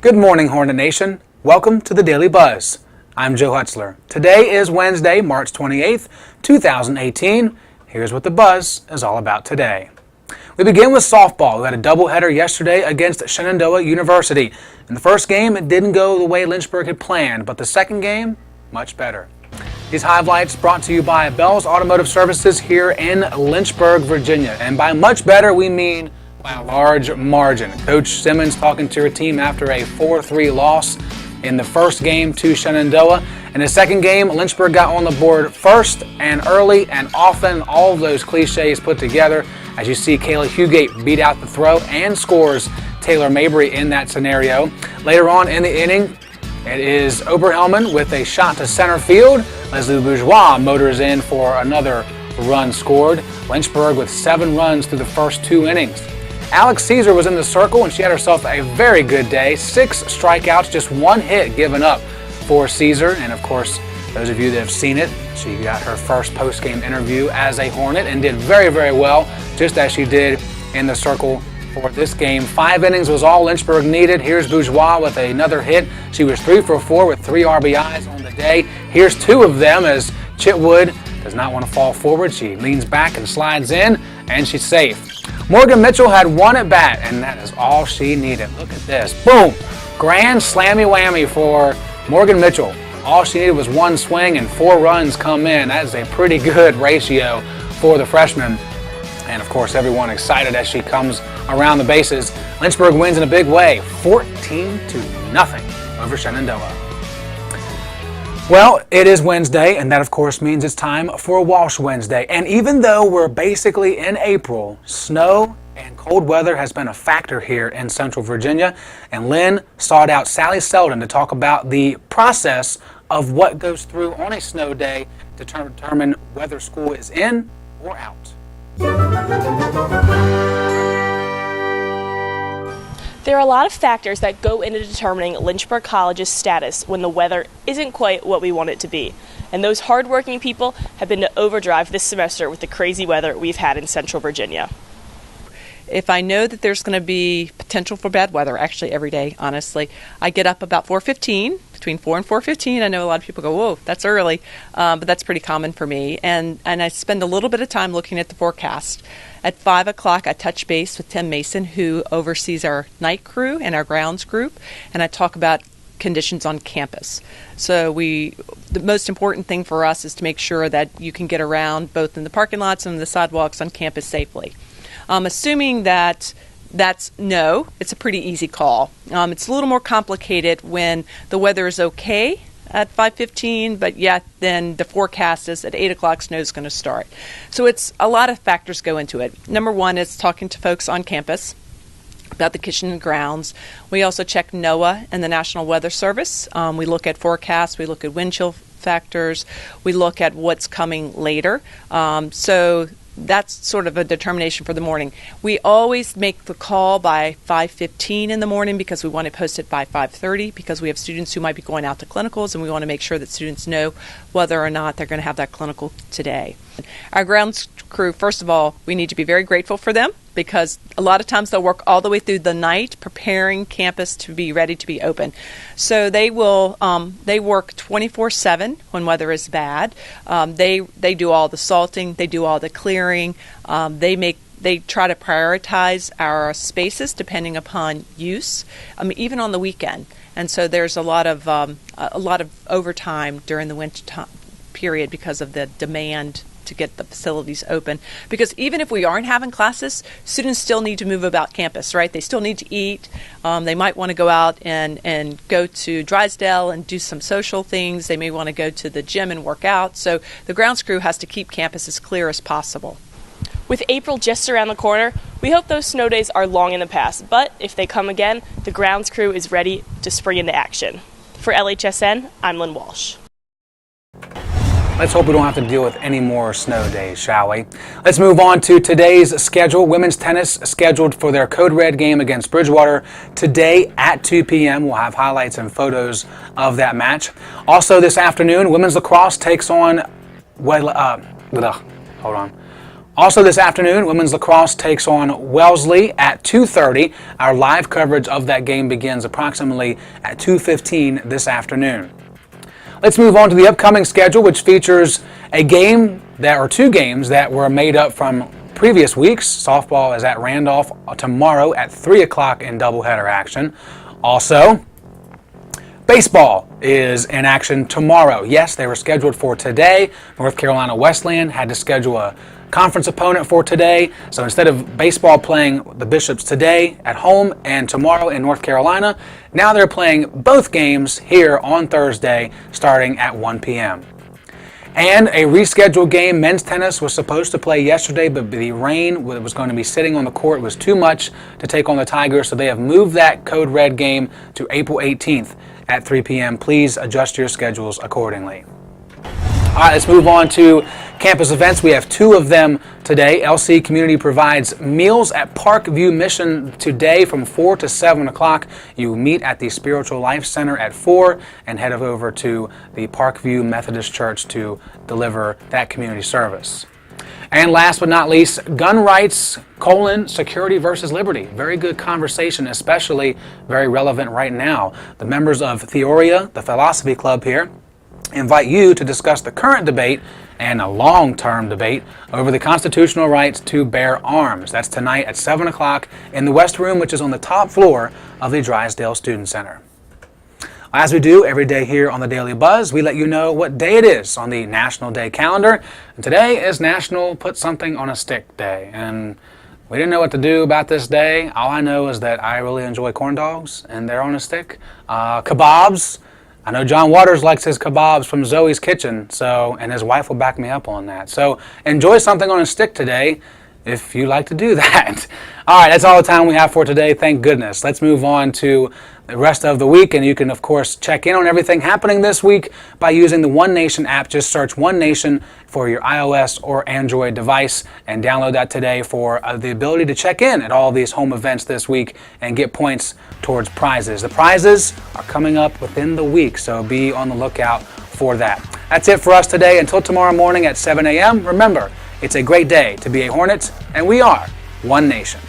Good morning, Hornet Nation. Welcome to the Daily Buzz. I'm Joe Hutzler. Today is Wednesday, March 28th, 2018. Here's what the Buzz is all about today. We begin with softball. We had a doubleheader yesterday against Shenandoah University. In the first game, it didn't go the way Lynchburg had planned, but the second game, much better. These highlights brought to you by Bell's Automotive Services here in Lynchburg, Virginia. And by much better, we mean by a large margin. Coach Simmons talking to her team after a 4-3 loss in the first game to Shenandoah. In the second game, Lynchburg got on the board first and early and often, all of those cliches put together. As you see, Kayla Hugate beat out the throw and scores Taylor Mabry in that scenario. Later on in the inning, it is Oberhelman with a shot to center field. Leslie Bourgeois motors in for another run scored. Lynchburg with 7 runs through the first 2 innings. Alex Caesar was in the circle and she had herself a very good day. 6 strikeouts, just 1 hit given up for Caesar. And of course, those of you that have seen it, she got her first post-game interview as a Hornet and did very, very well, just as she did in the circle for this game. 5 innings was all Lynchburg needed. Here's Bourgeois with another hit. She was 3 for 4 with 3 RBIs on the day. Here's 2 of them as Chitwood does not want to fall forward. She leans back and slides in, and she's safe. Morgan Mitchell had 1 at bat, and that is all she needed. Look at this. Boom! Grand slammy whammy for Morgan Mitchell. All she needed was 1 swing and 4 runs come in. That is a pretty good ratio for the freshman. And of course, everyone excited as she comes around the bases. Lynchburg wins in a big way, 14-0 over Shenandoah. Well, it is Wednesday, and that of course means it's time for Walsh Wednesday. And even though we're basically in April, snow and cold weather has been a factor here in Central Virginia. And Lynn sought out Sally Selden to talk about the process of what goes through on a snow day to determine whether school is in or out. There are a lot of factors that go into determining Lynchburg College's status when the weather isn't quite what we want it to be. And those hardworking people have been to overdrive this semester with the crazy weather we've had in Central Virginia. If I know that there's going to be potential for bad weather, actually every day, honestly, I get up about 4:15, between 4 and 4:15. I know a lot of people go, whoa, that's early, but that's pretty common for me. And I spend a little bit of time looking at the forecast. At 5 o'clock, I touch base with Tim Mason, who oversees our night crew and our grounds group, and I talk about conditions on campus. So the most important thing for us is to make sure that you can get around both in the parking lots and the sidewalks on campus safely. Assuming that that's no, it's a pretty easy call. It's a little more complicated when the weather is okay at 5:15, but yet then the forecast is at 8 o'clock snow is going to start. So it's a lot of factors go into it. Number one is talking to folks on campus about the kitchen and grounds. We also check NOAA and the National Weather Service. We look at forecasts, we look at wind chill factors, we look at what's coming later. So that's sort of a determination for the morning. We always make the call by 5:15 in the morning because we want to post it by 5:30 because we have students who might be going out to clinicals and we want to make sure that students know whether or not they're going to have that clinical today. Our grounds crew, first of all, we need to be very grateful for them because a lot of times they'll work all the way through the night preparing campus to be ready to be open. So they will they work 24/7 when weather is bad. They do all the salting, they do all the clearing. They try to prioritize our spaces depending upon use, even on the weekend. And so there's a lot of overtime during the winter period because of the demand to get the facilities open. Because even if we aren't having classes, students still need to move about campus, right? They still need to eat. They might want to go out and go to Drysdale and do some social things. They may want to go to the gym and work out. So the grounds crew has to keep campus as clear as possible. With April just around the corner, we hope those snow days are long in the past, but if they come again, the grounds crew is ready to spring into action. For LHSN, I'm Lynn Walsh. Let's hope we don't have to deal with any more snow days, shall we? Let's move on to today's schedule. Women's tennis scheduled for their Code Red game against Bridgewater today at 2 p.m. We'll have highlights and photos of that match. Also this afternoon, women's lacrosse takes on Also this afternoon, women's lacrosse takes on Wellesley at 2:30. Our live coverage of that game begins approximately at 2:15 this afternoon. Let's move on to the upcoming schedule, which features two games that were made up from previous weeks. Softball is at Randolph tomorrow at 3 o'clock in doubleheader action. Also, baseball is in action tomorrow. Yes, they were scheduled for today. North Carolina Wesleyan had to schedule a conference opponent for today. So instead of baseball playing the Bishops today at home and tomorrow in North Carolina, now they're playing both games here on Thursday starting at 1 p.m. And a rescheduled game. Men's tennis was supposed to play yesterday, but the rain was going to be sitting on the court was too much to take on the Tigers, so they have moved that Code Red game to April 18th at 3 p.m. Please adjust your schedules accordingly. All right, let's move on to campus events. We have two of them today. LC Community provides meals at Parkview Mission today from 4 to 7 o'clock. You meet at the Spiritual Life Center at 4 and head over to the Parkview Methodist Church to deliver that community service. And last but not least, gun rights, security versus liberty. Very good conversation, especially very relevant right now. The members of Theoria, the philosophy club here, invite you to discuss the current debate and a long-term debate over the constitutional right to bear arms. That's tonight at 7 o'clock in the West Room, which is on the top floor of the Drysdale Student Center. As we do every day here on the Daily Buzz, we let you know what day it is on the National Day calendar. And today is National Put Something on a Stick Day. And we didn't know what to do about this day. All I know is that I really enjoy corn dogs, and they're on a stick. Kebabs. I know John Waters likes his kebabs from Zoe's Kitchen, and his wife will back me up on that. So enjoy something on a stick today if you like to do that. All right, that's all the time we have for today, thank goodness. Let's move on to the rest of the week, and you can, of course, check in on everything happening this week by using the One Nation app. Just search One Nation for your iOS or Android device and download that today for the ability to check in at all these home events this week and get points towards prizes. The prizes are coming up within the week, so be on the lookout for that. That's it for us today. Until tomorrow morning at 7 a.m., remember, it's a great day to be a Hornet, and we are One Nation.